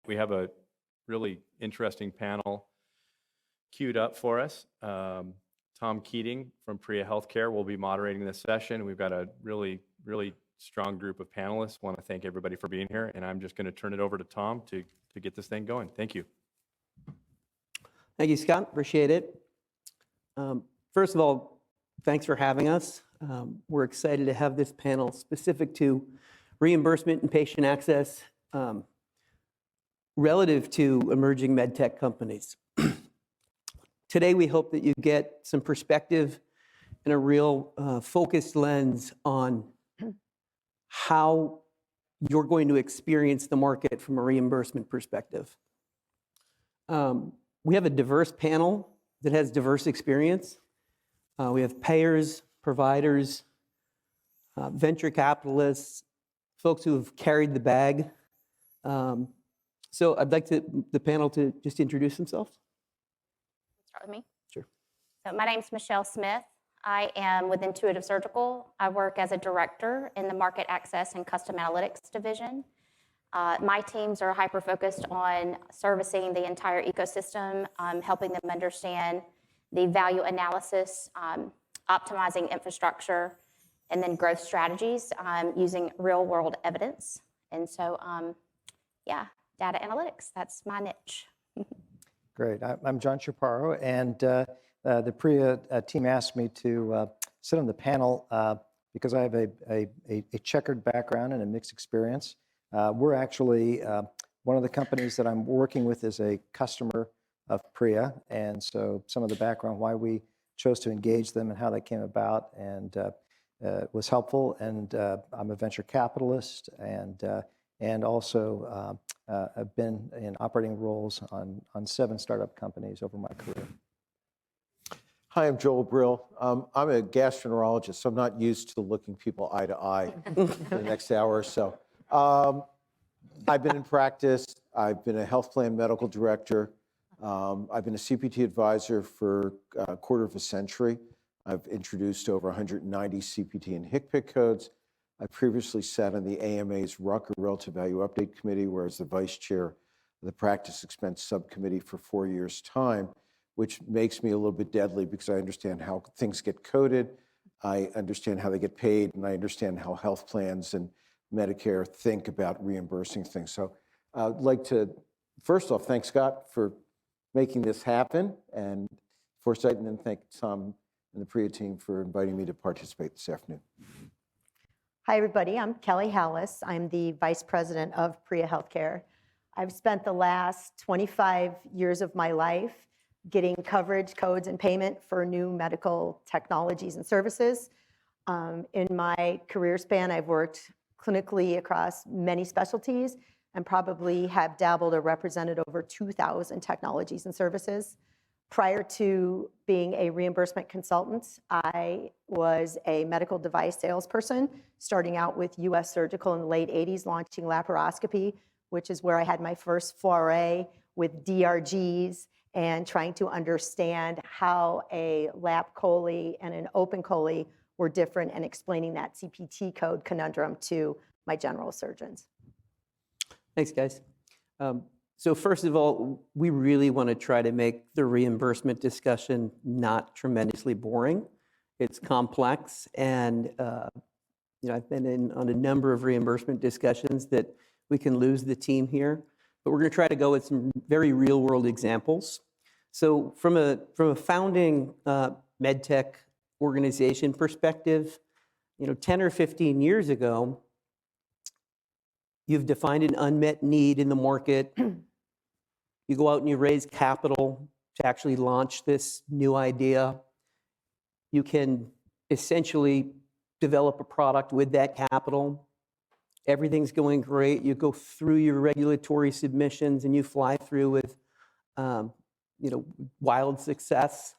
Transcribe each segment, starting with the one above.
We have a really interesting panel queued up for us. Tom Keating from PRIA Healthcare will be moderating this session. We've got a really strong group of panelists. I want to thank everybody for being here, and I'm just going to turn it over to Tom to get this thing going. Thank you. Thank you, Scott. Appreciate it. First of all, thanks for having us. We're excited to have this panel specific to reimbursement and patient access relative to emerging medtech companies. Today, we hope that you get some perspective and a real focused lens on how you're going to experience the market from a reimbursement perspective. We have a diverse panel that has diverse experience. We have payers, providers, venture capitalists, folks who have carried the bag. So I'd like the panel to just introduce themselves. Start with me? Sure. So my name's Michelle Smith. I am with Intuitive Surgical. I work as a director in the Market Access and Custom Analytics division. My teams are hyper-focused on servicing the entire ecosystem, helping them understand the value analysis, optimizing infrastructure, and then growth strategies using real-world evidence. And so, yeah, data analytics, that's my niche. Great. I'm John Chaparro, and the PRIA team asked me to sit on the panel because I have a checkered background and a mixed experience. We're actually, one of the companies that I'm working with is a customer of PRIA, and so some of the background why we chose to engage them and how that came about and was helpful. And I'm a venture capitalist and also I've been in operating roles on 7 startup companies over my career. Hi, I'm Joel Brill. I'm a gastroenterologist, so I'm not used to looking people eye to eye for the next hour or so. I've been in practice. I've been a health plan medical director. I've been a CPT advisor for a quarter of a century. I've introduced over 190 CPT and HCPCS codes. I previously sat on the AMA's RUC, or Relative Value Update Committee, where I was the vice chair of the Practice Expense Subcommittee for 4 years' time, which makes me a little bit deadly because I understand how things get coded, I understand how they get paid, and I understand how health plans and Medicare think about reimbursing things. So I'd like to, first off, thank Scott for making this happen, and Foresight, and then thank Tom and the PRIA team for inviting me to participate this afternoon. Hi, everybody. I'm Kelli Hallas. I'm the Vice President of PRIA Healthcare. I've spent the last 25 years of my life getting coverage, codes, and payment for new medical technologies and services. In my career span, I've worked clinically across many specialties and probably have dabbled or represented over 2,000 technologies and services. Prior to being a reimbursement consultant, I was a medical device salesperson, starting out with US Surgical in the late 80s, launching laparoscopy, which is where I had my first foray with DRGs and trying to understand how a lap chole and an open chole were different and explaining that CPT code conundrum to my general surgeons. Thanks, guys. So first of all, we really want to try to make the reimbursement discussion not tremendously boring. It's complex, and I've been on a number of reimbursement discussions that we can lose the team here, but we're going to try to go with some very real-world examples. So from a founding medtech organization perspective, 10 or 15 years ago, you've defined an unmet need in the market. You go out and you raise capital to actually launch this new idea. You can essentially develop a product with that capital. Everything's going great. You go through your regulatory submissions and you fly through with wild success.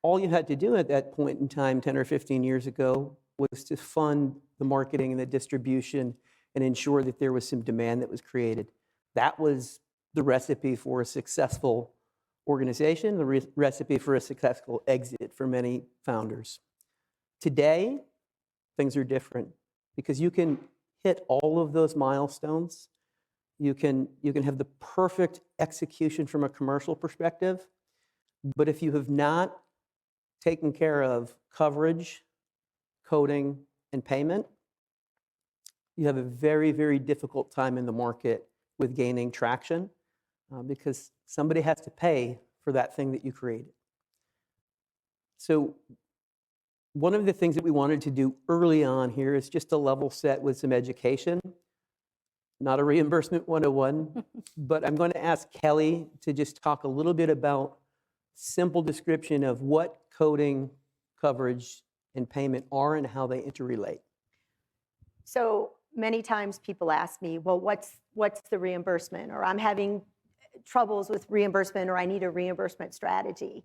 All you had to do at that point in time, 10 or 15 years ago, was to fund the marketing and the distribution and ensure that there was some demand that was created. That was the recipe for a successful organization, the recipe for a successful exit for many founders. Today, things are different because you can hit all of those milestones You can have the perfect execution from a commercial perspective, but if you have not taken care of coverage, coding, and payment, you have a very, very difficult time in the market with gaining traction because somebody has to pay for that thing that you created. So one of the things that we wanted to do early on here is just to level set with some education. Not a reimbursement 101, but I'm going to ask Kelli to just talk a little bit about simple description of what coding, coverage, and payment are and how they interrelate. So many times people ask me, well, what's the reimbursement? Or I'm having troubles with reimbursement, or I need a reimbursement strategy.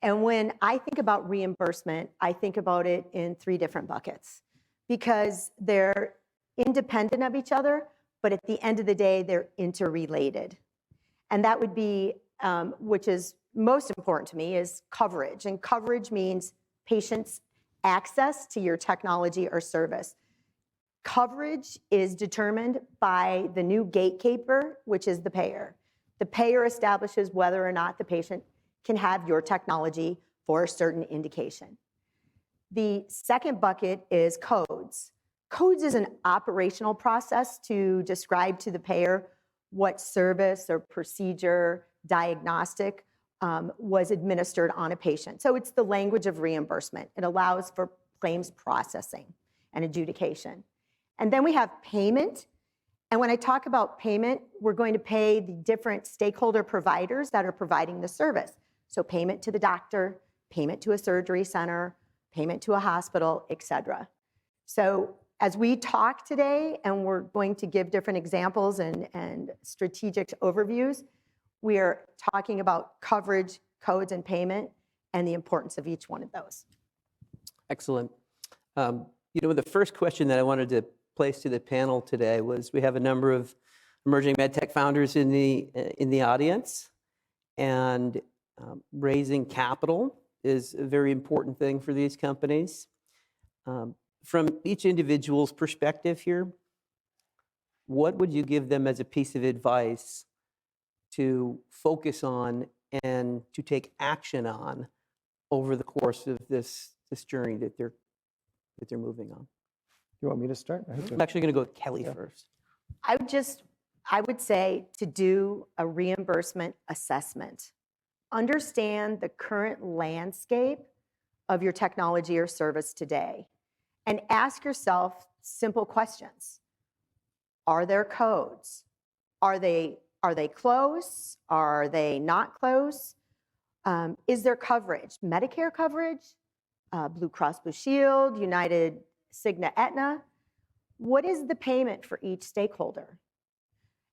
And when I think about reimbursement, I think about it in 3 different buckets because they're independent of each other, but at the end of the day, they're interrelated. And that would be, which is most important to me, is coverage. And coverage means patients' access to your technology or service. Coverage is determined by the new gatekeeper, which is the payer. The payer establishes whether or not the patient can have your technology for a certain indication. The second bucket is codes. Codes is an operational process to describe to the payer what service or procedure, diagnostic was administered on a patient. So it's the language of reimbursement. It allows for claims processing and adjudication. And then we have payment. And when I talk about payment, we're going to pay the different stakeholder providers that are providing the service. So payment to the doctor, payment to a surgery center, payment to a hospital, et cetera. So as we talk today, and we're going to give different examples and strategic overviews, we are talking about coverage, codes, and payment, and the importance of each one of those. Excellent. The first question that I wanted to place to the panel today was, we have a number of emerging medtech founders in the audience, and raising capital is a very important thing for these companies. From each individual's perspective here, what would you give them as a piece of advice to focus on and to take action on over the course of this journey that they're moving on? You want me to start? I'm actually going to go with Kelli first. I would say to do a reimbursement assessment. Understand the current landscape of your technology or service today, and ask yourself simple questions. Are there codes? Are they close? Are they not close? Is there coverage? Medicare coverage? Blue Cross Blue Shield, United, Cigna, Aetna? What is the payment for each stakeholder?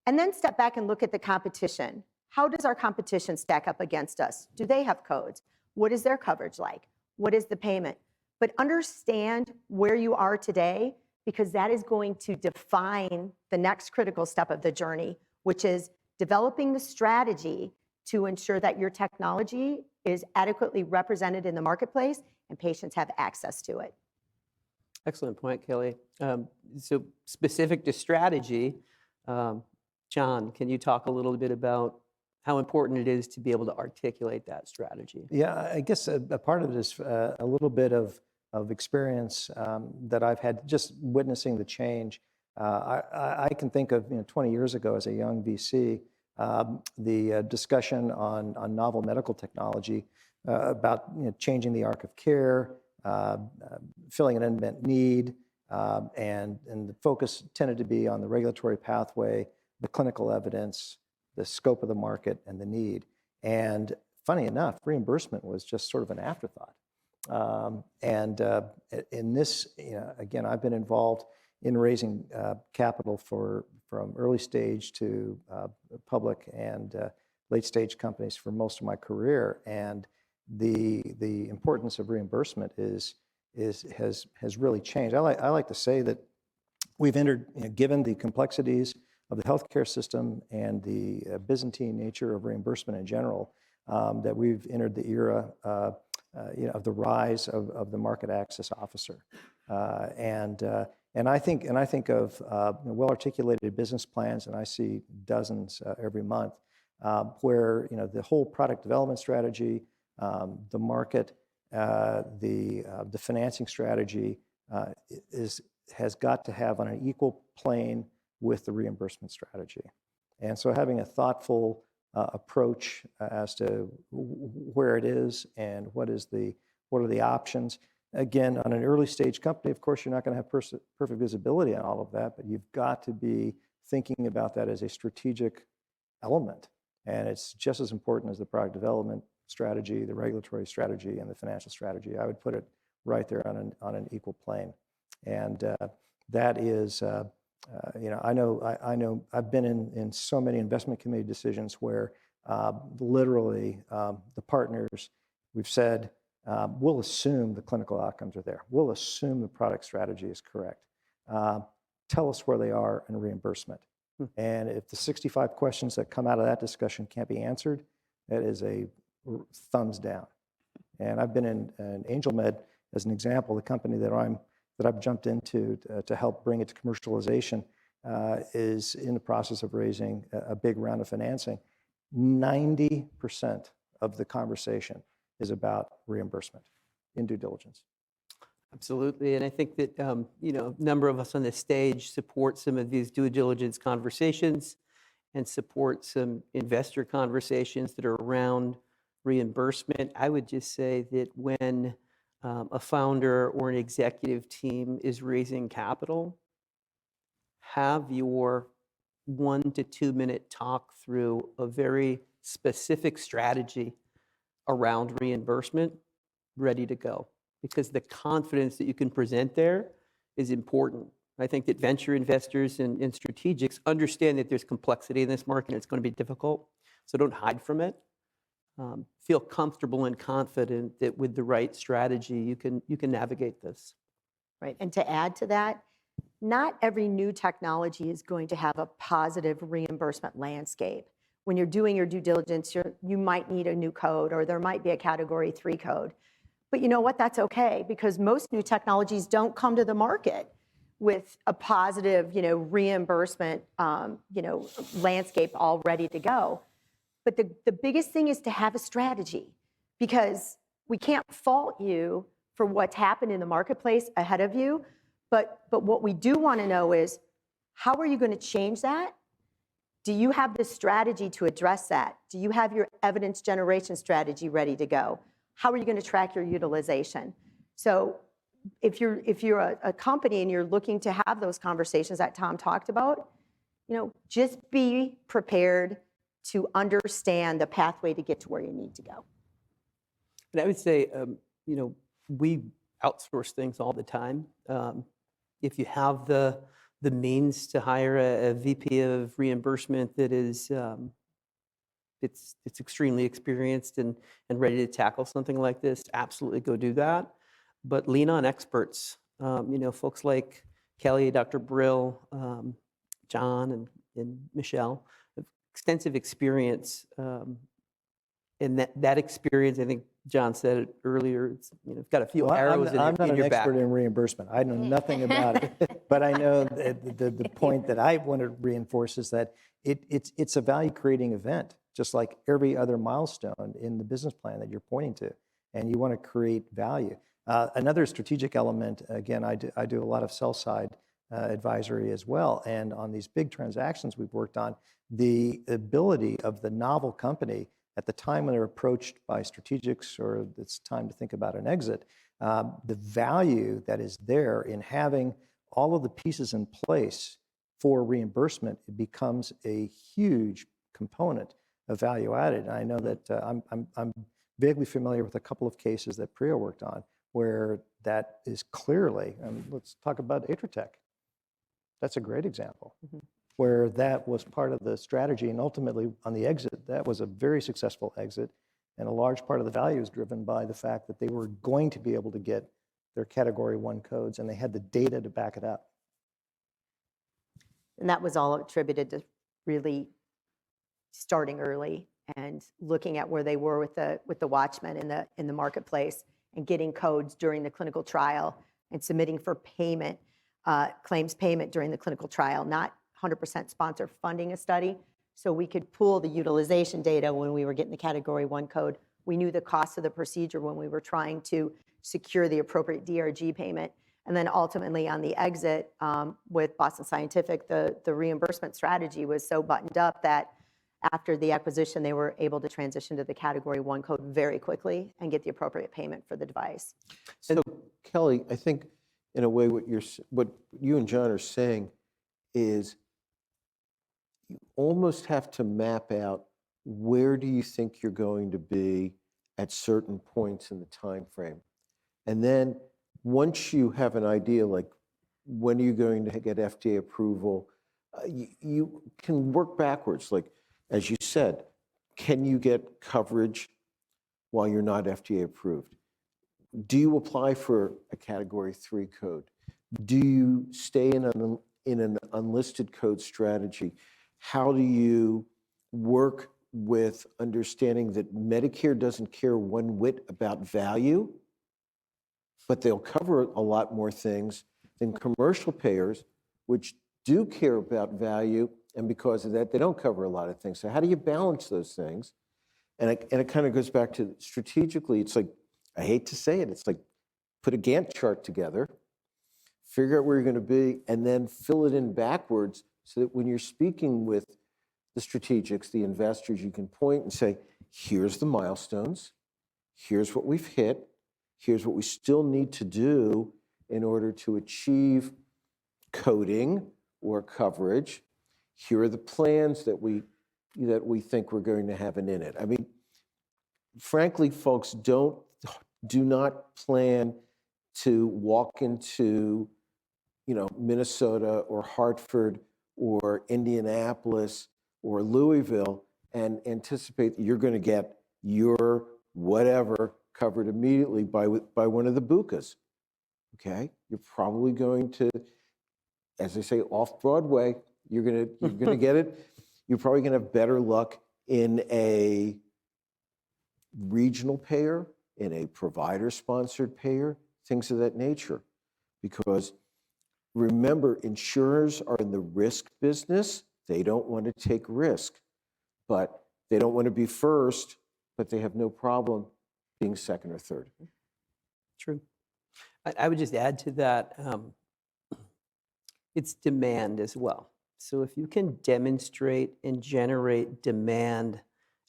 And then step back and look at the competition. How does our competition stack up against us? Do they have codes? What is their coverage like? What is the payment? But understand where you are today, because that is going to define the next critical step of the journey, which is developing the strategy to ensure that your technology is adequately represented in the marketplace and patients have access to it. Excellent point, Kelli. So specific to strategy, John, can you talk a little bit about how important it is to be able to articulate that strategy? Yeah, I guess a part of it is a little bit of experience that I've had just witnessing the change. I can think of 20 years ago as a young VC, the discussion on novel medical technology about changing the arc of care, filling an unmet need, and the focus tended to be on the regulatory pathway, the clinical evidence, the scope of the market, and the need. And funny enough, reimbursement was just sort of an afterthought. In this, again, I've been involved in raising capital from early stage to public and late stage companies for most of my career. And the importance of reimbursement has really changed. I like to say that we've entered, given the complexities of the healthcare system and the Byzantine nature of reimbursement in general, that we've entered the era of the rise of the market access officer. And I think of well-articulated business plans, and I see dozens every month, where the whole product development strategy, the market, the financing strategy has got to have on an equal plane with the reimbursement strategy. And so having a thoughtful approach as to where it is and what are the options. Again, on an early stage company, of course, you're not going to have perfect visibility on all of that, but you've got to be thinking about that as a strategic element. And it's just as important as the product development strategy, the regulatory strategy, and the financial strategy. I would put it right there on an equal plane. And that is, I know I've been in so many investment committee decisions where literally the partners, we've said, we'll assume the clinical outcomes are there. We'll assume the product strategy is correct. Tell us where they are in reimbursement. And if the 65 questions that come out of that discussion can't be answered, that is a thumbs down. And I've been in AngelMed as an example, the company that I've jumped into to help bring it to commercialization is in the process of raising a big round of financing. 90% of the conversation is about reimbursement in due diligence. Absolutely. And I think that, a number of us on this stage support some of these due diligence conversations and support some investor conversations that are around reimbursement. I would just say that when a founder or an executive team is raising capital, have your 1 to 2 minute talk through a very specific strategy around reimbursement ready to go, because the confidence that you can present there is important. I think that venture investors and strategics understand that there's complexity in this market and it's going to be difficult, so don't hide from it. Feel comfortable and confident that with the right strategy, you can navigate this. Right, and to add to that, not every new technology is going to have a positive reimbursement landscape. When you're doing your due diligence, you might need a new code, or there might be a Category 3 code. But you know what? That's okay, because most new technologies don't come to the market with a positive, reimbursement, landscape all ready to go. But the biggest thing is to have a strategy, because we can't fault you for what's happened in the marketplace ahead of you. But what we do want to know is, how are you going to change that? Do you have the strategy to address that? Do you have your evidence generation strategy ready to go? How are you going to track your utilization? So if you're a company and you're looking to have those conversations that Tom talked about, just be prepared to understand the pathway to get to where you need to go. And I would say, we outsource things all the time. If you have the means to hire a VP of reimbursement that is it's extremely experienced and ready to tackle something like this, absolutely go do that. But lean on experts. Folks like Kelli, Dr. Brill, John, and Michelle have extensive experience. And that experience, I think John said it earlier, it's got a few arrows in your back. I'm not an expert in reimbursement. I know nothing about it. But I know the point that I want to reinforce is that it's a value-creating event, just like every other milestone in the business plan that you're pointing to. And you want to create value. Another strategic element, again, I do a lot of sell-side advisory as well. And on these big transactions we've worked on, the ability of the novel company at the time when they're approached by strategics or it's time to think about an exit, the value that is there in having all of the pieces in place for reimbursement, it becomes a huge component of value added. And I know that I'm vaguely familiar with a couple of cases that PRIA worked on where that is clearly, let's talk about Atritech. That's a great example. Mm-hmm. Where that was part of the strategy, and ultimately on the exit, that was a very successful exit, and a large part of the value is driven by the fact that they were going to be able to get their Category 1 codes, and they had the data to back it up. And that was all attributed to really starting early and looking at where they were with the watchmen in the marketplace and getting codes during the clinical trial and submitting for payment. claims payment during the clinical trial, not 100% sponsor funding a study. So we could pool the utilization data when we were getting the Category 1 code. We knew the cost of the procedure when we were trying to secure the appropriate DRG payment. And then ultimately on the exit with Boston Scientific, the reimbursement strategy was so buttoned up that after the acquisition, they were able to transition to the Category 1 code very quickly and get the appropriate payment for the device. So, Kelly, I think in a way what you and John are saying is you almost have to map out where do you think you're going to be at certain points in the time frame. And then once you have an idea, like when are you going to get FDA approval, you can work backwards. Like, as you said, can you get coverage while you're not FDA approved? Do you apply for a Category 3 code? Do you stay in an unlisted code strategy? How do you work with understanding that Medicare doesn't care one whit about value, but they'll cover a lot more things than commercial payers, which do care about value, and because of that, they don't cover a lot of things. So how do you balance those things? And it kind of goes back to strategically, it's like, I hate to say it, it's like put a Gantt chart together, figure out where you're going to be, and then fill it in backwards so that when you're speaking with the strategics, the investors, you can point and say, here's the milestones, here's what we've hit, here's what we still need to do in order to achieve coding or coverage. Here are the plans that we think we're going to have in it. I mean, frankly, folks, do not plan to walk into, Minnesota or Hartford or Indianapolis or Louisville and anticipate that you're going to get your whatever covered immediately by one of the BUCAs. Okay, you're probably going to, as they say, off Broadway. You're gonna get it. You're probably gonna have better luck in a regional payer, in a provider-sponsored payer, things of that nature. Because remember, insurers are in the risk business. They don't want to take risk, but they don't want to be first, but they have no problem being second or third. True. I would just add to that, it's demand as well. So if you can demonstrate and generate demand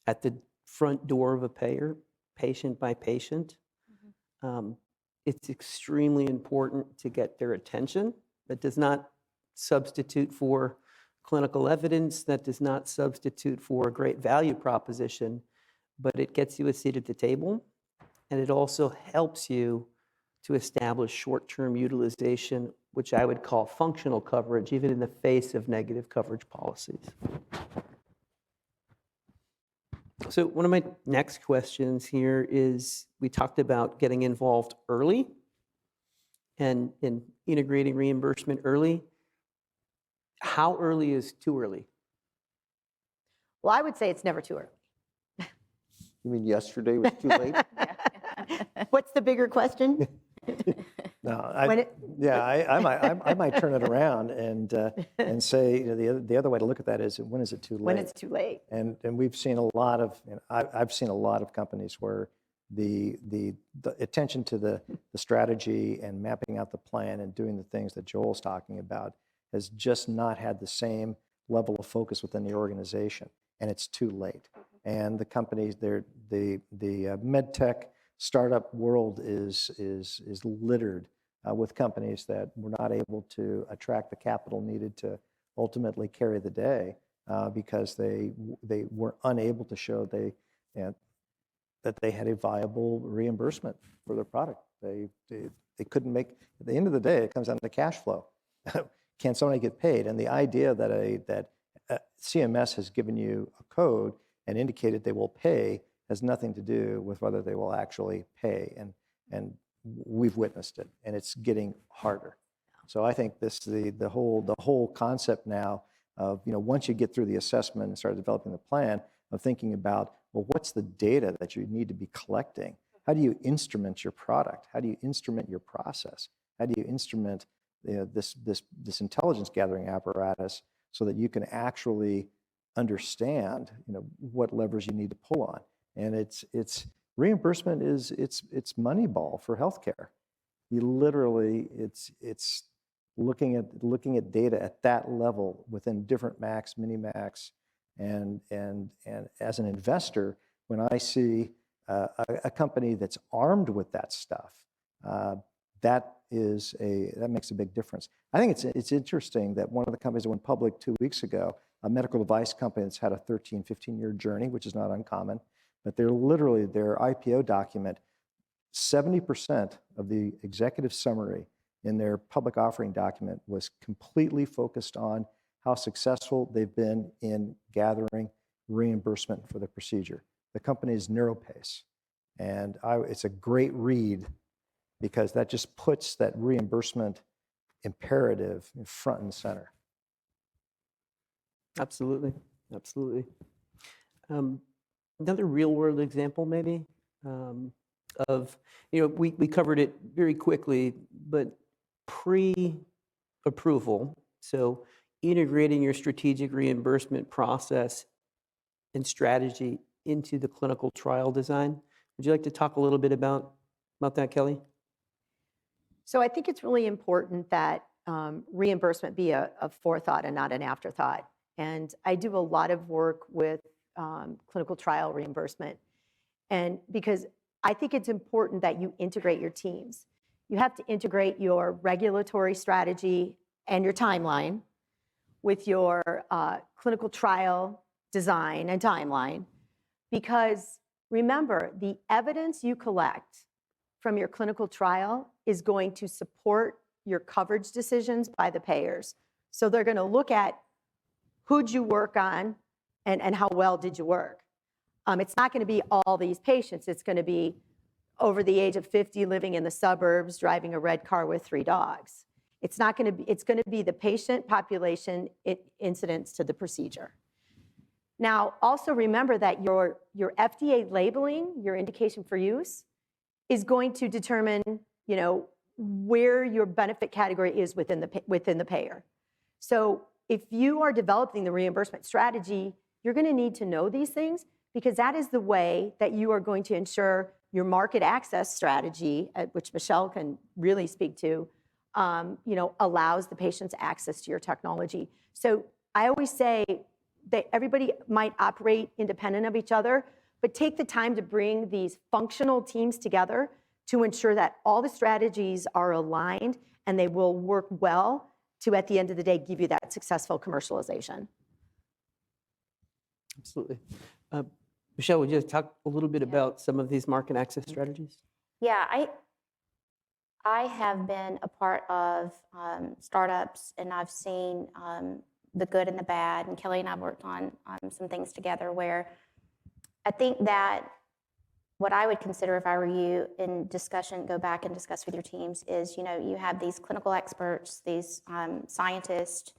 at the front door of a payer, patient by patient, it's extremely important to get their attention. That does not substitute for clinical evidence, that does not substitute for a great value proposition, but it gets you a seat at the table, and it also helps you to establish short-term utilization, which I would call functional coverage, even in the face of negative coverage policies. So one of my next questions here is, we talked about getting involved early and in integrating reimbursement early. How early is too early? Well, I would say it's never too early. You mean yesterday was too late? What's the bigger question? No, I might turn it around and say, the other way to look at that is, when is it too late? When it's too late. And we've seen a lot of, I've seen a lot of companies where the attention to the strategy and mapping out the plan and doing the things that Joel's talking about has just not had the same level of focus within the organization, and it's too late. And the companies, the Medtech startup world is littered with companies that were not able to attract the capital needed to ultimately carry the day because they were unable to show that they had a viable reimbursement for their product. They couldn't make, at the end of the day, it comes down to cash flow. Can somebody get paid? And the idea that CMS has given you a code and indicated they will pay has nothing to do with whether they will actually pay. And we've witnessed it, and it's getting harder. So I think the whole concept now of, once you get through the assessment and start developing the plan, of thinking about, well, what's the data that you need to be collecting? How do you instrument your product? How do you instrument your process? How do you instrument this intelligence gathering apparatus so that you can actually understand what levers you need to pull on. And it's reimbursement is it's Moneyball for healthcare. You literally it's looking at data at that level within different max, mini max, and as an investor, when I see a company that's armed with that stuff, that makes a big difference. I think it's interesting that one of the companies that went public 2 weeks ago, a medical device company that's had a 13, 15-year journey, which is not uncommon, but their IPO document, 70% of the executive summary in their public offering document was completely focused on how successful they've been in gathering reimbursement for the procedure. The company is NeuroPace, and it's a great read because that just puts that reimbursement imperative in front and center. Absolutely, absolutely. Another real-world example, maybe, of, we covered it very quickly, but pre-approval, so integrating your strategic reimbursement process and strategy into the clinical trial design. Would you like to talk a little bit about that, Kelli? So I think it's really important that reimbursement be a forethought and not an afterthought. And I do a lot of work with clinical trial reimbursement. And because I think it's important that you integrate your teams. You have to integrate your regulatory strategy and your timeline with your clinical trial design and timeline. Because remember, the evidence you collect from your clinical trial is going to support your coverage decisions by the payers. So they're going to look at who'd you work on and how well did you work. It's not going to be all these patients. It's going to be over the age of 50 living in the suburbs, driving a red car with 3 dogs. It's going to be the patient population incidence to the procedure. Now, also remember that your FDA labeling, your indication for use, is going to determine, where your benefit category is within the payer. So if you are developing the reimbursement strategy, you're going to need to know these things because that is the way that you are going to ensure your market access strategy, which Michelle can really speak to, allows the patients access to your technology. So I always say that everybody might operate independent of each other, but take the time to bring these functional teams together to ensure that all the strategies are aligned and they will work well to, at the end of the day, give you that successful commercialization. Absolutely. Michelle, would you talk a little bit about some of these market access strategies? Yeah, I have been a part of startups, and I've seen the good and the bad, and Kelli and I worked on some things together where I think that what I would consider if I were you in discussion, go back and discuss with your teams is, you have these clinical experts, these scientists,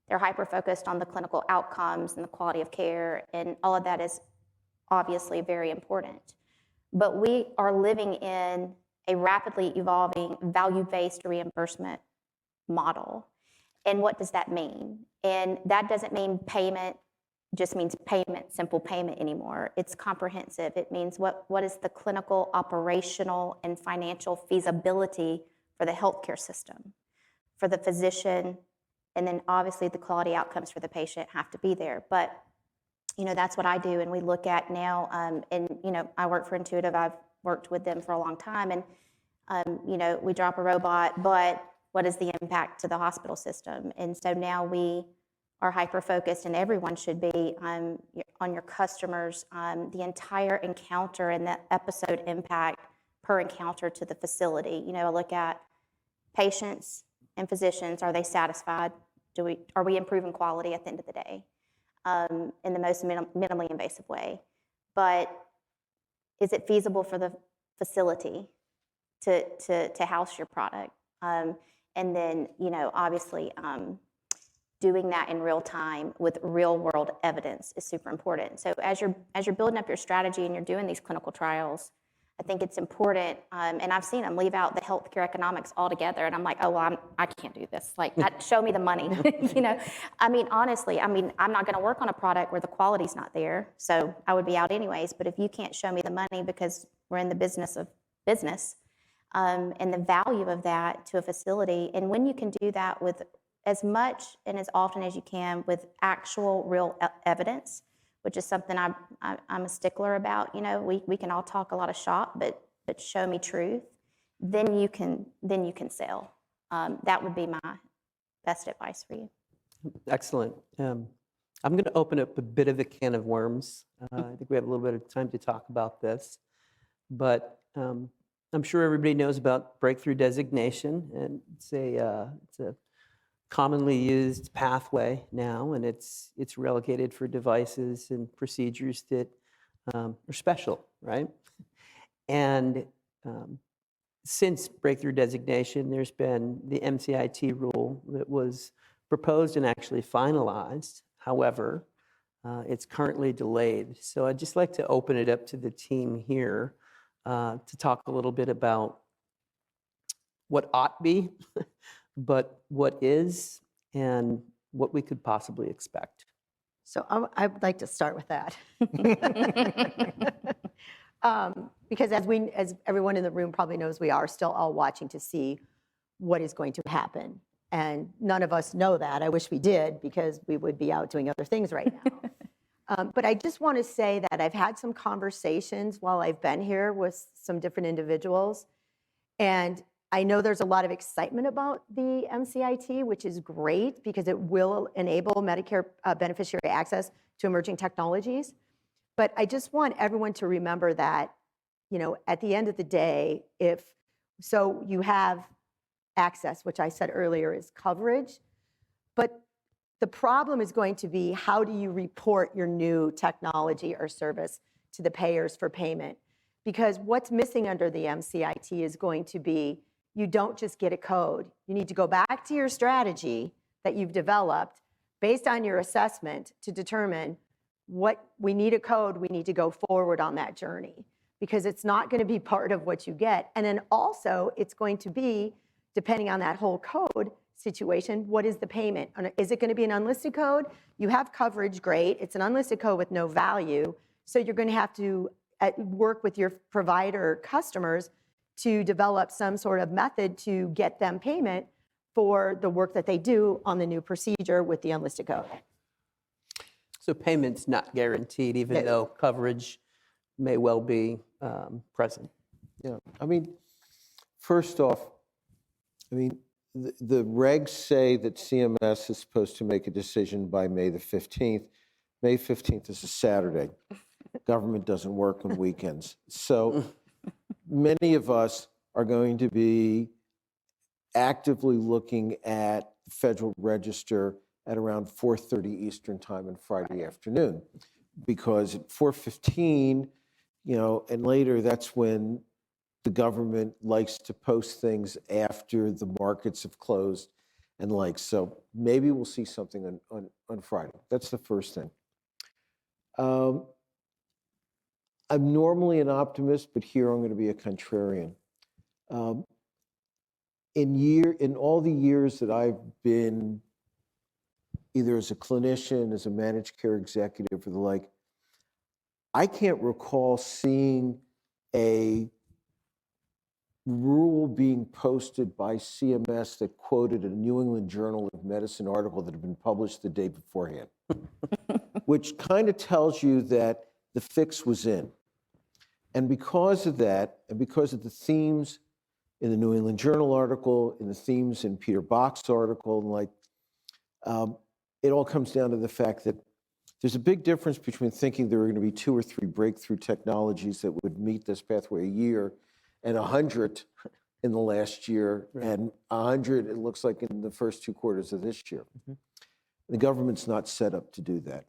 they're hyper-focused on the clinical outcomes and the quality of care, and all of that is obviously very important. But we are living in a rapidly evolving value-based reimbursement model. And what does that mean? And that doesn't mean payment just means payment, simple payment anymore. It's comprehensive. It means what is the clinical, operational, and financial feasibility for the healthcare system, for the physician, and then obviously the quality outcomes for the patient have to be there. But, that's what I do, and we look at now, and, I work for Intuitive. I've worked with them for a long time, and, we drop a robot, but what is the impact to the hospital system? And so now we are hyper-focused, and everyone should be on your customers, the entire encounter and the episode impact per encounter to the facility. I look at patients and physicians. Are they satisfied? Are we improving quality at the end of the day in the most minimally invasive way? But is it feasible for the facility to house your product? And then, obviously, doing that in real time with real world evidence is super important. So as you're building up your strategy and you're doing these clinical trials, I think it's important, and I've seen them leave out the healthcare economics altogether, and I'm like, oh, well, I can't do this. Like, show me the money, you know? I mean, honestly, I'm not gonna work on a product where the quality's not there, so I would be out anyways, but if you can't show me the money, because we're in the business of business, and the value of that to a facility, and when you can do that with as much and as often as you can with actual real evidence, which is something I'm a stickler about. You know, we can all talk a lot of shop, but show me truth. Then you can sell. That would be my best advice for you. Excellent. I'm going to open up a bit of a can of worms. I think we have a little bit of time to talk about this, but I'm sure everybody knows about breakthrough designation, and it's a commonly used pathway now, and it's relegated for devices and procedures that are special, right? And since breakthrough designation, there's been the MCIT rule that was proposed and actually finalized. However, it's currently delayed. So I'd just like to open it up to the team here to talk a little bit about what ought be, but what is, and what we could possibly expect. So I would like to start with that. Because as everyone in the room probably knows, we are still all watching to see what is going to happen. And none of us know that. I wish we did, because we would be out doing other things right now. But I just want to say that I've had some conversations while I've been here with some different individuals. And I know there's a lot of excitement about the MCIT, which is great because it will enable Medicare beneficiary access to emerging technologies. But I just want everyone to remember that, you know, at the end of the day, so you have access, which I said earlier is coverage, but the problem is going to be, how do you report your new technology or service to the payers for payment? Because what's missing under the MCIT is going to be, you don't just get a code. You need to go back to your strategy that you've developed based on your assessment to determine what we need a code, we need to go forward on that journey, because it's not going to be part of what you get. And then also it's going to be, depending on that whole code situation, what is the payment? Is it going to be an unlisted code? You have coverage, great. It's an unlisted code with no value. So you're going to have to work with your provider customers to develop some sort of method to get them payment for the work that they do on the new procedure with the unlisted code. So payment's not guaranteed, even though coverage may well be present. Yeah, I mean, first off, I mean, the regs say that CMS is supposed to make a decision by May the 15th. May 15th is a Saturday. Government doesn't work on weekends. So many of us are going to be actively looking at the Federal Register at around 4:30 Eastern time on Friday afternoon, because at 4:15, you know, and later, that's when the government likes to post things after the markets have closed and like. So maybe we'll see something on Friday. That's the first thing. I'm normally an optimist, but here I'm going to be a contrarian. In all the years that I've been either as a clinician, as a managed care executive, or the like, I can't recall seeing a rule being posted by CMS that quoted a New England Journal of Medicine article that had been published the day beforehand, which kind of tells you that the fix was in. And because of that, and because of the themes in the New England Journal article, in the themes in Peter Bach's article, and like, it all comes down to the fact that there's a big difference between thinking there were going to be 2 or 3 breakthrough technologies that would meet this pathway a year, and 100 in the last year, right, and 100, it looks like, in the first 2 quarters of this year. Mm-hmm. The government's not set up to do that.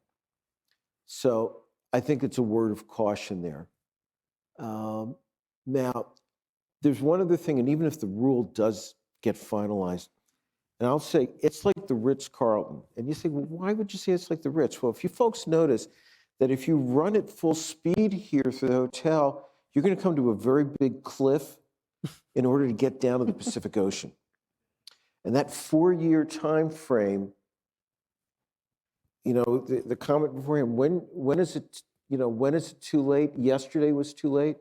So I think it's a word of caution there. Now, there's one other thing, and even if the rule does get finalized, and I'll say it's like the Ritz-Carlton. And you say, well, why would you say it's like the Ritz? Well, if you folks notice that if you run at full speed here through the hotel, you're going to come to a very big cliff in order to get down to the Pacific Ocean. And that 4-year time frame, the comment before him, when is it, when is it too late? Yesterday was too late.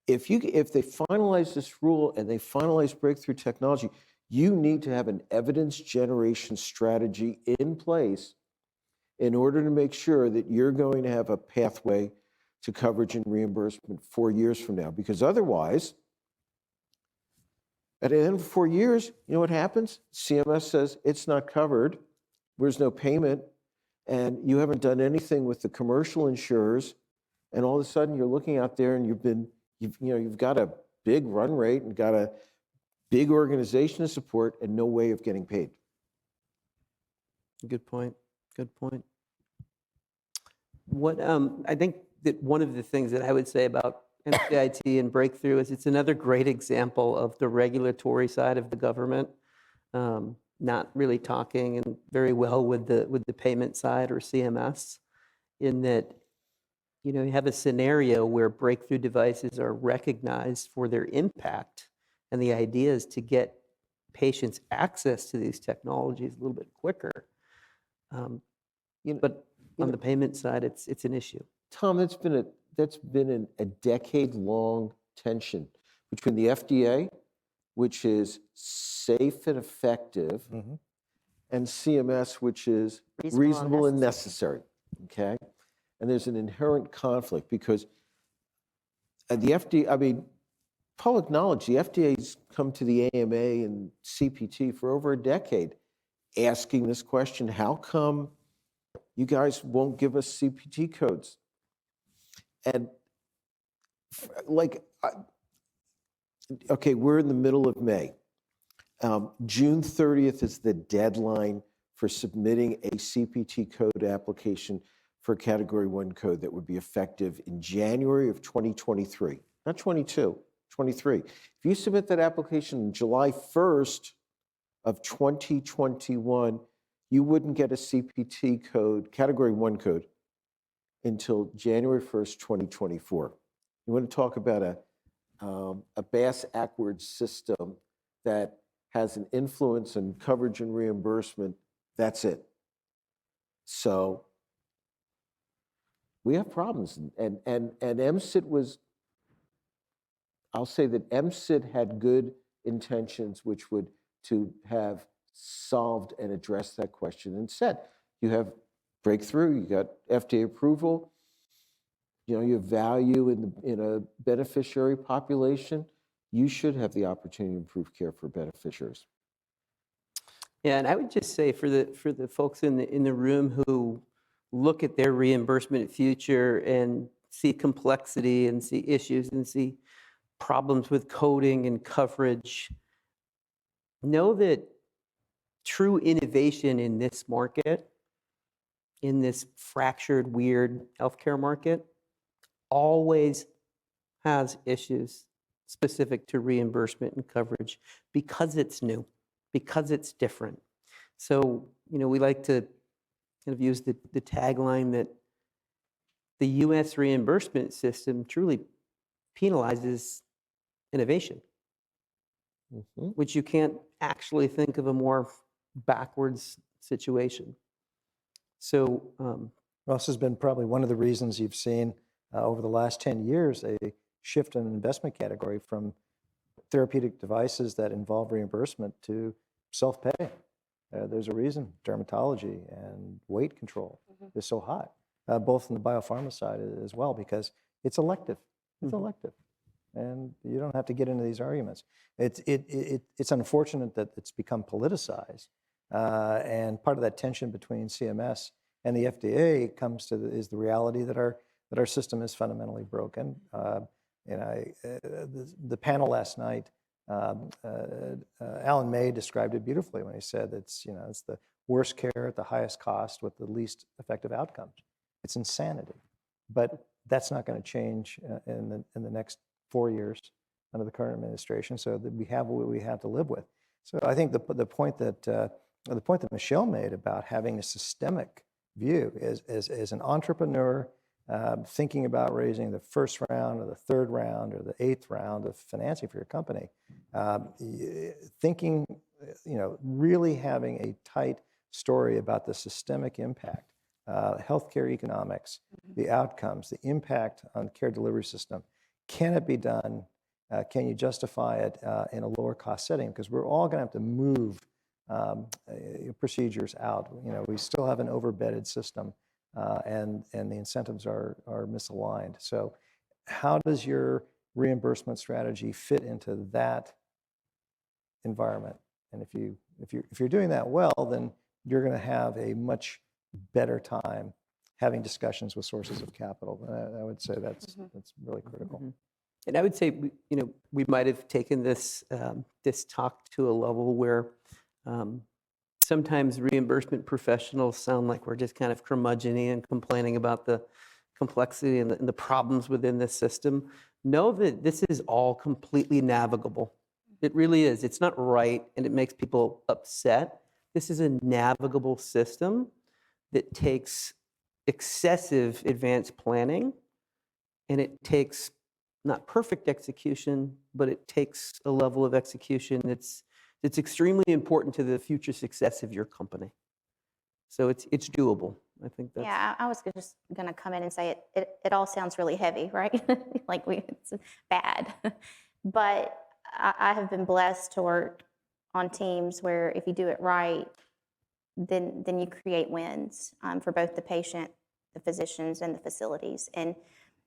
If they finalize this rule and they finalize breakthrough technology, you need to have an evidence generation strategy in place in order to make sure that you're going to have a pathway to coverage and reimbursement 4 years from now. Because otherwise, at the end of 4 years, you know what happens? CMS says it's not covered, there's no payment, and you haven't done anything with the commercial insurers, and all of a sudden you're looking out there and you've got a big run rate and got a big organization to support and no way of getting paid. Good point. Good point. What I think that one of the things that I would say about MCIT and Breakthrough is it's another great example of the regulatory side of the government not really talking and very well with the payment side or CMS, in that you have a scenario where breakthrough devices are recognized for their impact, and the idea is to get patients access to these technologies a little bit quicker. But on the payment side, it's an issue. Tom, that's been a decade-long tension between the FDA, which is safe and effective, and CMS, which is reasonable and necessary. Okay, and there's an inherent conflict because the FDA, public knowledge, the FDA's come to the AMA and CPT for over a decade asking this question: how come you guys won't give us CPT codes? And okay, we're in the middle of May. June 30th is the deadline for submitting a CPT code application for a Category 1 code that would be effective in January of 2023, not 22, 23. If you submit that application on July 1st of 2021, you wouldn't get a CPT code, Category 1 code, until January 1st, 2024. You want to talk about a bass-backwards system that has an influence on coverage and reimbursement, that's it. So we have problems. And MCIT was, I'll say that MCIT had good intentions, which would to have solved and addressed that question. Instead, you have breakthrough, you got FDA approval, you have value in a beneficiary population. You should have the opportunity to improve care for beneficiaries. Yeah, and I would just say for the folks in the room who look at their reimbursement future and see complexity and see issues and see problems with coding and coverage, know that true innovation in this market, in this fractured, weird healthcare market, always has issues specific to reimbursement and coverage because it's new, because it's different. So, we like to kind of use the tagline that the US reimbursement system truly penalizes innovation, which you can't actually think of a more backwards situation. So, This has been probably one of the reasons you've seen over the last 10 years a shift in investment category from therapeutic devices that involve reimbursement to self-pay. There's a reason dermatology and weight control is so hot, both on the biopharma side as well, because it's elective. It's elective. And you don't have to get into these arguments. It's unfortunate that it's become politicized. And part of that tension between CMS and the FDA is the reality that our system is fundamentally broken. The panel last night, Alan May described it beautifully when he said it's the worst care at the highest cost with the least effective outcomes. It's insanity, but that's not going to change in the next 4 years under the current administration. So that we have what we have to live with. So I think the point that Michelle made about having a systemic view as an entrepreneur thinking about raising the first round or the third round or the eighth round of financing for your company, thinking, really having a tight story about the systemic impact, healthcare economics, the outcomes, the impact on the care delivery system. Can it be done? Can you justify it in a lower cost setting? Because we're all going to have to move procedures out. We still have an overbedded system, and the incentives are misaligned. So how does your reimbursement strategy fit into that environment? And if you're doing that well, then you're going to have a much better time having discussions with sources of capital. I would say that's really critical. And I would say, we might have taken this talk to a level where sometimes reimbursement professionals sound like we're just kind of curmudgeon-y and complaining about the complexity and the problems within this system. Know that this is all completely navigable. It really is. It's not right, and it makes people upset. This is a navigable system that takes excessive advanced planning, and it takes not perfect execution, but it takes a level of execution that's extremely important to the future success of your company. So it's doable. I think that's... Yeah, I was just going to come in and say it all sounds really heavy, right? Like it's bad. But I have been blessed to work on teams where if you do it right, then you create wins for both the patient, the physicians, and the facilities. And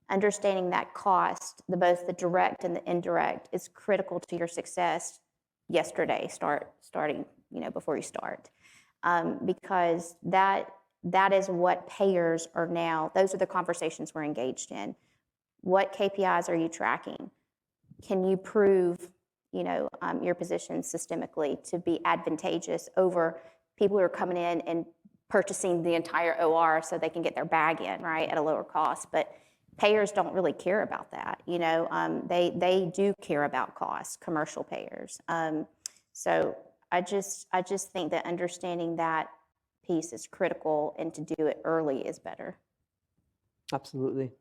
understanding that cost, both the direct and the indirect, is critical to your success yesterday, starting before you start. Because that is what payers are now, those are the conversations we're engaged in. What KPIs are you tracking? Can you prove your position systemically to be advantageous over people who are coming in and purchasing the entire OR so they can get their bag in, right, at a lower cost? But payers don't really care about that. They do care about cost, commercial payers. So I just think that understanding that piece is critical, and to do it early is better. Absolutely.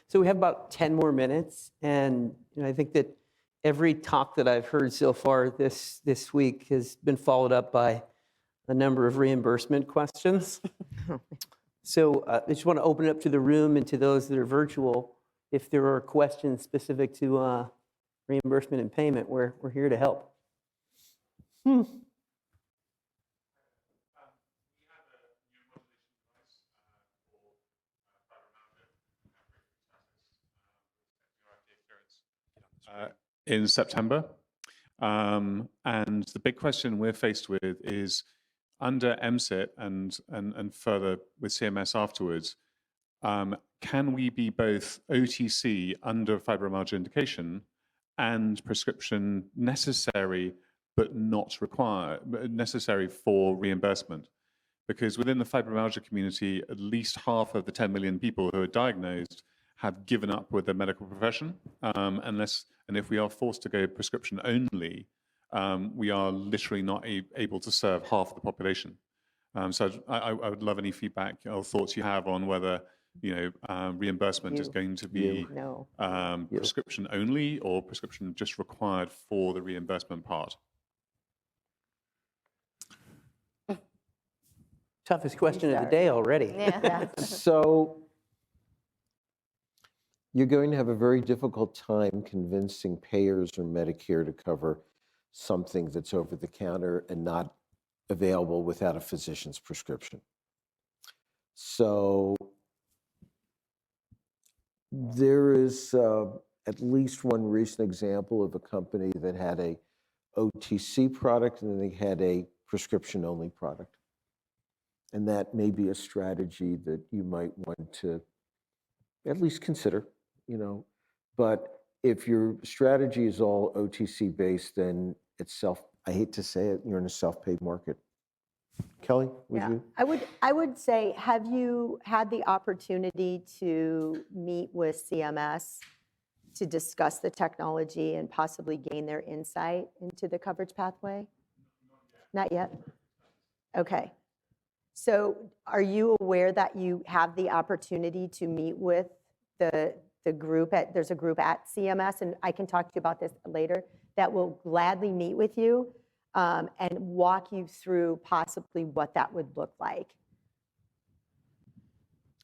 So we have about 10 more minutes, and I think that every talk that I've heard so far this week has been followed up by a number of reimbursement questions. So I just want to open it up to the room and to those that are virtual. If there are questions specific to reimbursement and payment, we're here to help. In September. And the big question we're faced with is, under MSIT and further with CMS afterwards, can we be both OTC under fibromyalgia indication and prescription necessary but not required, necessary for reimbursement? Because within the fibromyalgia community, at least half of the 10 million people who are diagnosed have given up with the medical profession, and if we are forced to go prescription only, we are literally not able to serve half of the population. So I would love any feedback or thoughts you have on whether reimbursement is going to be prescription only or prescription just required for the reimbursement part. Toughest question of the day already. Yeah. So you're going to have a very difficult time convincing payers or Medicare to cover something that's over the counter and not available without a physician's prescription. So there is at least one recent example of a company that had a OTC product and then they had a prescription-only product. And that may be a strategy that you might want to at least consider, But if your strategy is all OTC based, then it's I hate to say it, you're in a self-paid market. Kelli, would you? I would say, have you had the opportunity to meet with CMS to discuss the technology and possibly gain their insight into the coverage pathway? Not yet. Okay. So are you aware that you have the opportunity to meet with the group there's a group at CMS, and I can talk to you about this later, that will gladly meet with you and walk you through possibly what that would look like.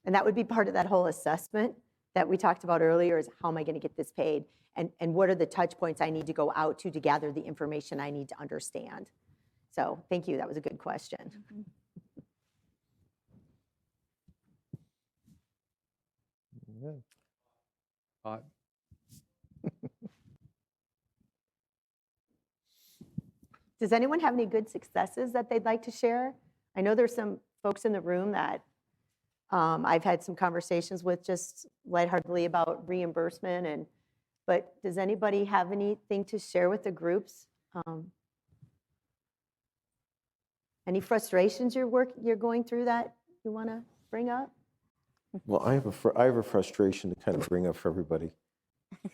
And that would be part of that whole assessment that we talked about earlier, is how am I going to get this paid? And what are the touch points I need to go out to gather the information I need to understand? So thank you, that was a good question. Does anyone have any good successes that they'd like to share? I know there's some folks in the room that I've had some conversations with just lightheartedly about reimbursement, but does anybody have anything to share with the groups? Any frustrations you're going through that you want to bring up? Well, I have a frustration to kind of bring up for everybody,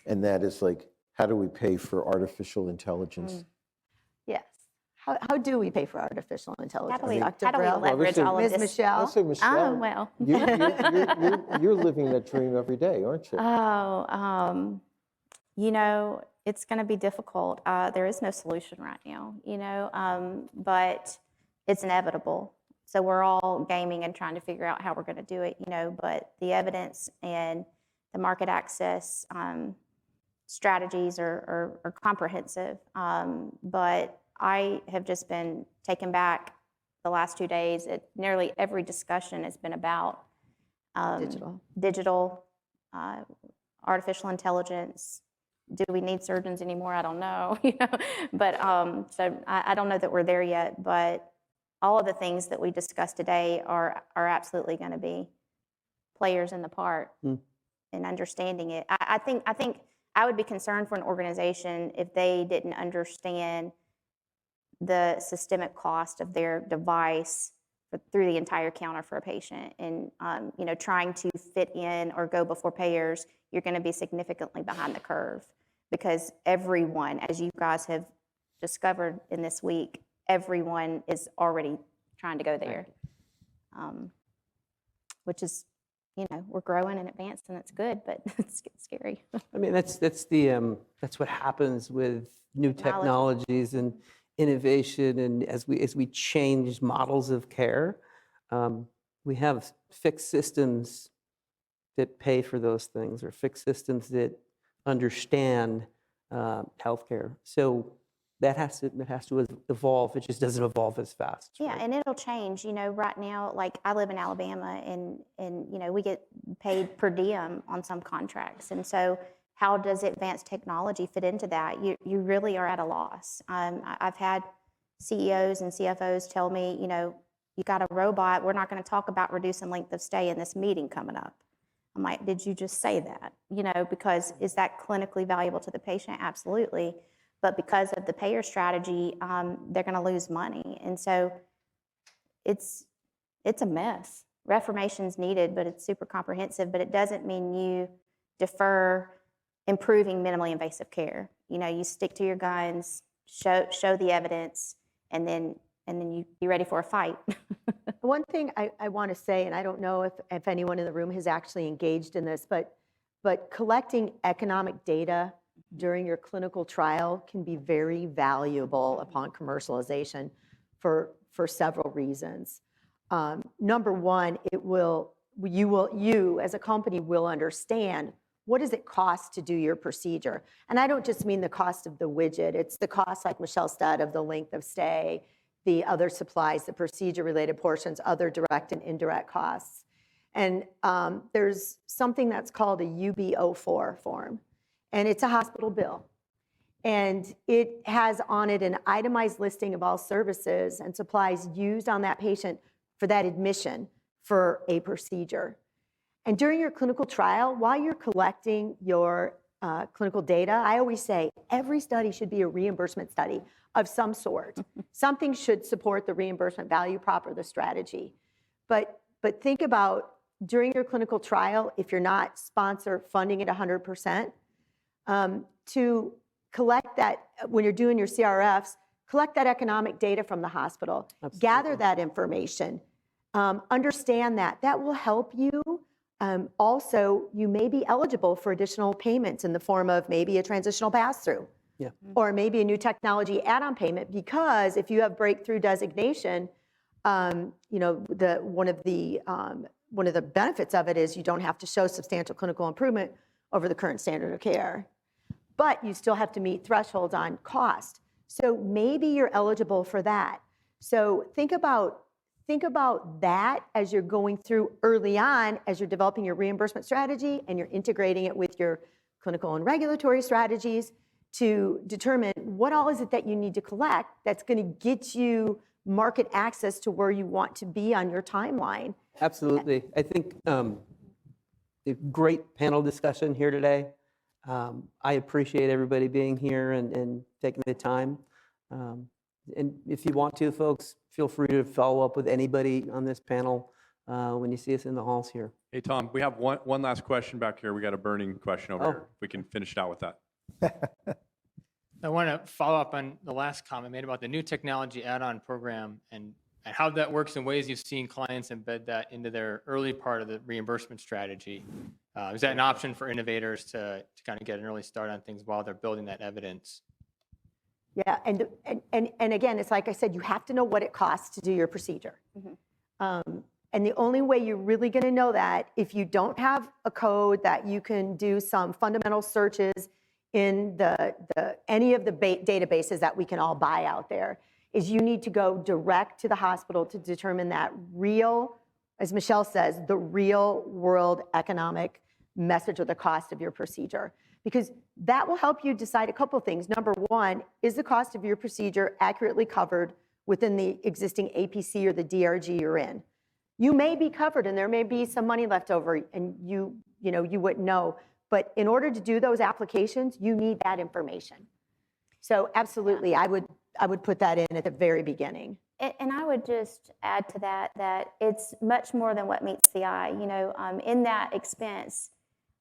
and that is like, how do we pay for artificial intelligence? Yes. How do we pay for artificial intelligence? How do we Dr. Brill? leverage all of Ms. this? Michelle? I'll say, Michelle, Oh, well. you're living that dream every day, aren't you? Oh, you know, it's going to be difficult. There is no solution right now, you know, but it's inevitable. So we're all gaming and trying to figure out how we're going to do it, you know, but the evidence and the market access strategies are comprehensive. But I have just been taken back the last 2 days. Nearly every discussion has been about digital, artificial intelligence. Do we need surgeons anymore? I don't know, you know. But so I don't know that we're there yet. But all of the things that we discussed today are absolutely going to be players in the part in understanding it. I think I would be concerned for an organization if they didn't understand the systemic cost of their device through the entire counter for a patient, and you know, trying to fit in or go before payers, you're going to be significantly behind the curve, because everyone, as you guys have discovered in this week, everyone is already trying to go there, which is, you know, we're growing and advanced, and it's good, but it's scary. I mean, that's what happens with new technologies and innovation, and as we change models of care, we have fixed systems that pay for those things, or fixed systems that understand healthcare. So that has to evolve. It just doesn't evolve as fast. Yeah, right? and it'll change. You know, right now, like I live in Alabama, and you know, we get paid per diem on some contracts, and so how does advanced technology fit into that? You really are at a loss. I've had CEOs and CFOs tell me, you know, you got a robot. We're not going to talk about reducing length of stay in this meeting coming up. I'm like, did you just say that? You know, because is that clinically valuable to the patient? Absolutely. But because of the payer strategy, they're going to lose money. And so it's a mess. Reformation's needed, but it's super comprehensive. But it doesn't mean you defer improving minimally invasive care. You know, you stick to your guns, show the evidence, and then you be ready for a fight. One thing I want to say, and I don't know if anyone in the room has actually engaged in this, but collecting economic data during your clinical trial can be very valuable upon commercialization for several reasons. Number one, you as a company will understand what does it cost to do your procedure. And I don't just mean the cost of the widget, it's the cost, like Michelle said, of the length of stay, the other supplies, the procedure-related portions, other direct and indirect costs. And there's something that's called a UB04 form, and it's a hospital bill. And it has on it an itemized listing of all services and supplies used on that patient for that admission for a procedure. And during your clinical trial, while you're collecting your clinical data, I always say every study should be a reimbursement study of some sort. Something should support the reimbursement value prop or the strategy. But think about during your clinical trial, if you're not sponsor funding it 100%, to collect that, when you're doing your CRFs, collect that economic data from the hospital, gather that information, Understand that. That will help you. Also, you may be eligible for additional payments in the form of maybe a transitional pass-through. Yeah. Or maybe a new technology add-on payment, because if you have breakthrough designation, one of the benefits of it is you don't have to show substantial clinical improvement over the current standard of care, but you still have to meet thresholds on cost. So maybe you're eligible for that. So think about that as you're going through early on, as you're developing your reimbursement strategy and you're integrating it with your clinical and regulatory strategies to determine what all is it that you need to collect that's going to get you market access to where you want to be on your timeline. Absolutely. I think a great panel discussion here today. I appreciate everybody being here and taking the time. And if you want to, folks, feel free to follow up with anybody on this panel when you see us in the halls here. Hey, Tom, we have one last question back here. We got a burning question over here. If we can finish it out with that. I want to follow up on the last comment made about the new technology add-on program and how that works in ways you've seen clients embed that into their early part of the reimbursement strategy. Is that an option for innovators to kind of get an early start on things while they're building that evidence? Yeah, and again, it's like I said, you have to know what it costs to do your procedure. And the only way you're really going to know that, if you don't have a code that you can do some fundamental searches in any of the databases that we can all buy out there, is you need to go direct to the hospital to determine that real, as Michelle says, the real world economic message or the cost of your procedure. Because that will help you decide a couple of things. Number one, is the cost of your procedure accurately covered within the existing APC or the DRG you're in? You may be covered and there may be some money left over and you wouldn't know. But in order to do those applications, you need that information. So absolutely, I would put that in at the very beginning. And I would just add to that it's much more than what meets the eye. In that expense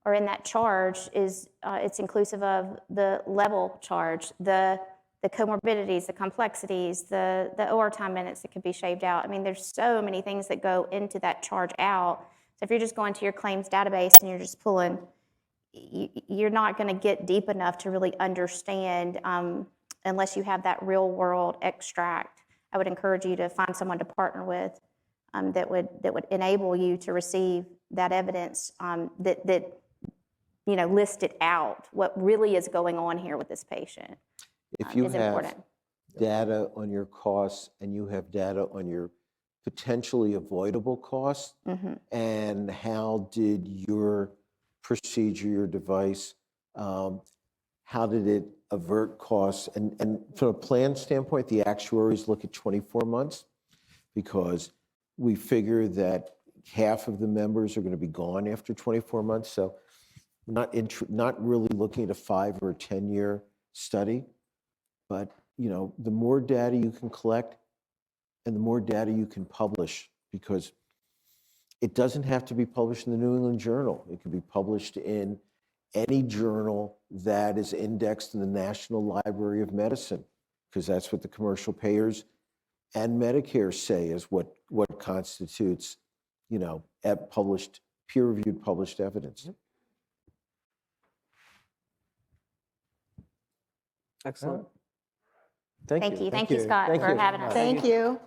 or in that charge is it's inclusive of the level charge, the comorbidities, the complexities, the OR time minutes that could be shaved out. I mean, there's so many things that go into that charge out. So if you're just going to your claims database and you're just pulling, you're not going to get deep enough to really understand unless you have that real world extract. I would encourage you to find someone to partner with that would enable you to receive that evidence that list it out, what really is going on here with this patient. If you is have important. data on your costs and you have data on your potentially avoidable costs, and how did your procedure, your device, how did it avert costs? And from a plan standpoint, the actuaries look at 24 months because we figure that half of the members are going to be gone after 24 months. So not really looking at a 5 or a 10-year study, but the more data you can collect and the more data you can publish, because it doesn't have to be published in the New England Journal. It can be published in any journal that is indexed in the National Library of Medicine, because that's what the commercial payers and Medicare say is what constitutes, peer-reviewed published evidence. Excellent. Thank you, Scott, for having us. Thank you.